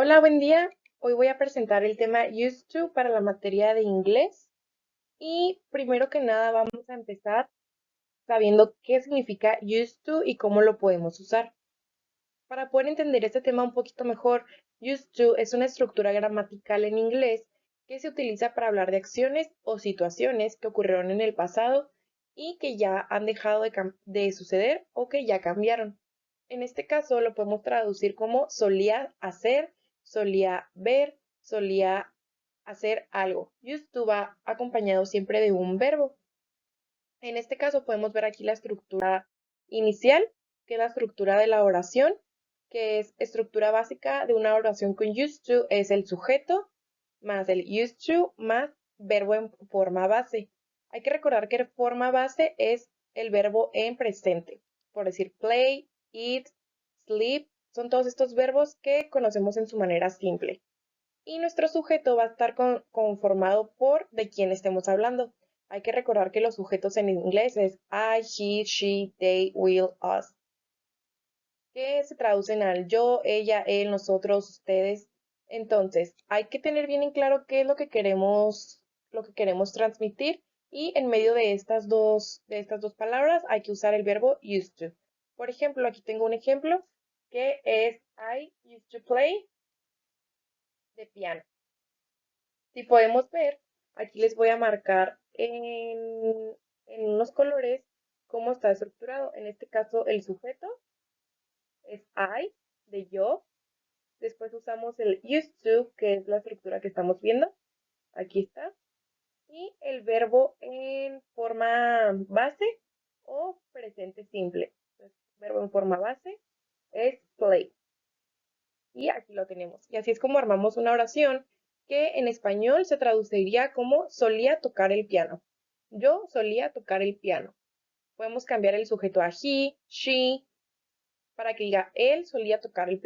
Hola, buen día. Hoy voy a presentar el tema used to para la materia de inglés. Y primero que nada vamos a empezar sabiendo qué significa used to y cómo lo podemos usar. Para poder entender este tema un poquito mejor, used to es una estructura gramatical en inglés que se utiliza para hablar de acciones o situaciones que ocurrieron en el pasado y que ya han dejado de suceder o que ya cambiaron. En este caso lo podemos traducir como solía hacer, solía ver, solía hacer algo. Used to va acompañado siempre de un verbo. En este caso podemos ver aquí la estructura inicial, que es la estructura de la oración, que es estructura básica de una oración con used to, es el sujeto más el used to más verbo en forma base. Hay que recordar que forma base es el verbo en presente, por decir play, eat, sleep, son todos estos verbos que conocemos en su manera simple. Y nuestro sujeto va a estar conformado por de quién estemos hablando. Hay que recordar que los sujetos en inglés es I, he, she, they, will, us, que se traducen al yo, ella, él, nosotros, ustedes. Entonces, hay que tener bien en claro qué es lo que queremos transmitir y en medio de estas dos palabras hay que usar el verbo used to. Por ejemplo, aquí tengo un ejemplo que es I used to play the piano. Si podemos ver, aquí les voy a marcar en unos colores cómo está estructurado. En este caso, el sujeto es I, de yo. Después usamos el used to, que es la estructura que estamos viendo. Aquí está. Y el verbo en forma base o presente simple. Entonces, verbo en forma base es play. Y aquí lo tenemos. Y así es como armamos una oración que en español se traduciría como solía tocar el piano. Yo solía tocar el piano. Podemos cambiar el sujeto a he, she, para que diga él solía tocar el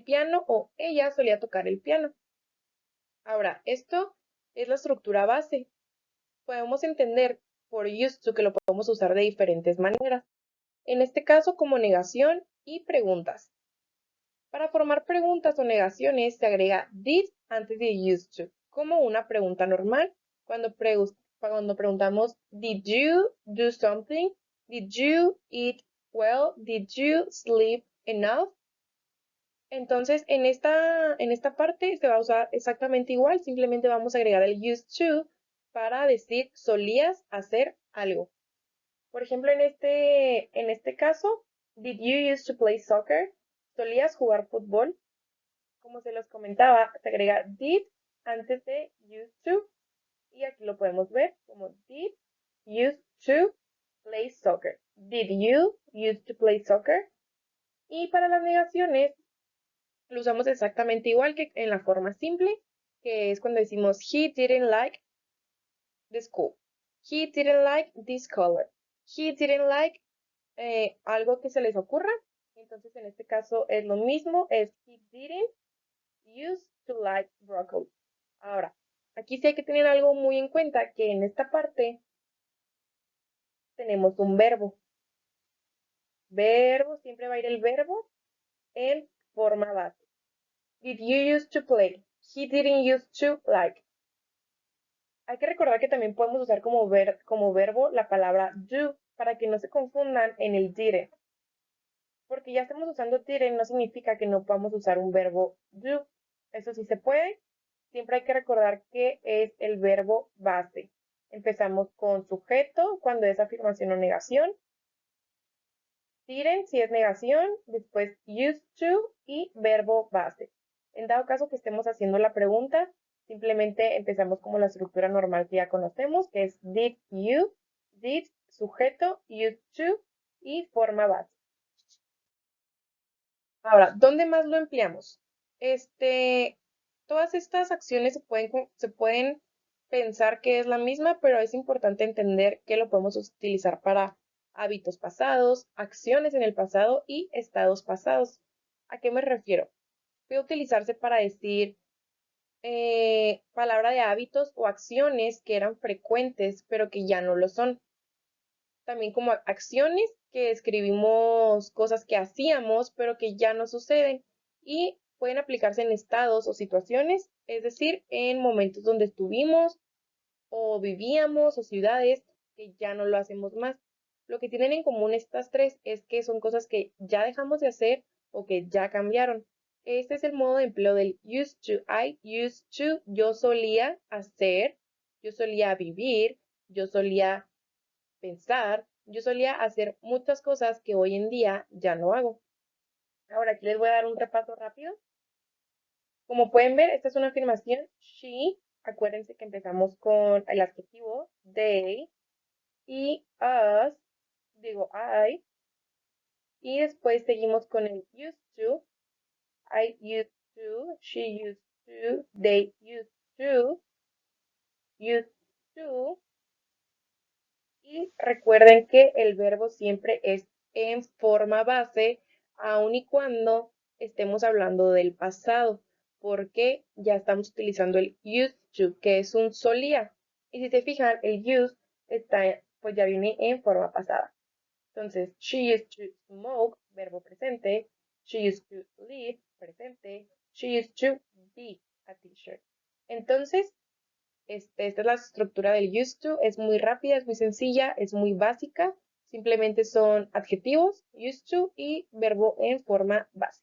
piano o ella solía tocar el piano. Ahora, esto es la estructura base. Podemos entender por used to que lo podemos usar de diferentes maneras. En este caso, como negación y preguntas. Para formar preguntas o negaciones se agrega did antes de used to, como una pregunta normal. Cuando preguntamos did you do something, did you eat well, did you sleep enough. Entonces, en esta parte se va a usar exactamente igual, simplemente vamos a agregar el used to para decir solías hacer algo. Por ejemplo, en este caso, did you used to play soccer? ¿Solías jugar fútbol? Como se los comentaba, se agrega did antes de used to y aquí lo podemos ver como did used to play soccer. Did you used to play soccer? Y para las negaciones lo usamos exactamente igual que en la forma simple, que es cuando decimos he didn't like the school. He didn't like this color. He didn't like algo que se les ocurra. Entonces en este caso es lo mismo, es he didn't used to like broccoli. Ahora, aquí sí hay que tener algo muy en cuenta, que en esta parte tenemos un verbo. Verbo, siempre va a ir el verbo en forma base. Did you used to play? He didn't used to like. Hay que recordar que también podemos usar como verbo la palabra do para que no se confundan en el didn't. Porque ya estamos usando didn't no significa que no podamos usar un verbo do. Eso sí se puede. Siempre hay que recordar que es el verbo base. Empezamos con sujeto cuando es afirmación o negación. Didn't si es negación. Después used to y verbo base. En dado caso que estemos haciendo la pregunta, simplemente empezamos como la estructura normal que ya conocemos, que es did you, did, sujeto, used to y forma base. Ahora, ¿dónde más lo empleamos? Todas estas acciones se pueden pensar que es la misma, pero es importante entender que lo podemos utilizar para hábitos pasados, acciones en el pasado y estados pasados. ¿A qué me refiero? Puede utilizarse para decir palabra de hábitos o acciones que eran frecuentes, pero que ya no lo son. También como acciones que escribimos cosas que hacíamos, pero que ya no suceden. Y pueden aplicarse en estados o situaciones, es decir, en momentos donde estuvimos o vivíamos o ciudades que ya no lo hacemos más. Lo que tienen en común estas tres es que son cosas que ya dejamos de hacer o que ya cambiaron. Este es el modo de empleo del used to. I used to, yo solía hacer, yo solía vivir, yo solía pensar, yo solía hacer muchas cosas que hoy en día ya no hago. Ahora aquí les voy a dar un repaso rápido. Como pueden ver, esta es una afirmación. She, acuérdense que empezamos con el adjetivo they y us, digo I, y después seguimos con el used to. I used to, she used to, they used to, y recuerden que el verbo siempre es en forma base, aun y cuando estemos hablando del pasado, porque ya estamos utilizando el used to, que es un solía. Y si se fijan, el used está, pues ya viene en forma pasada. Entonces, she used to smoke, verbo presente. She used to live, presente. She used to be a teacher. Entonces, esta es la estructura del used to. Es muy rápida, es muy sencilla, es muy básica. Simplemente son adjetivos, used to, y verbo en forma base.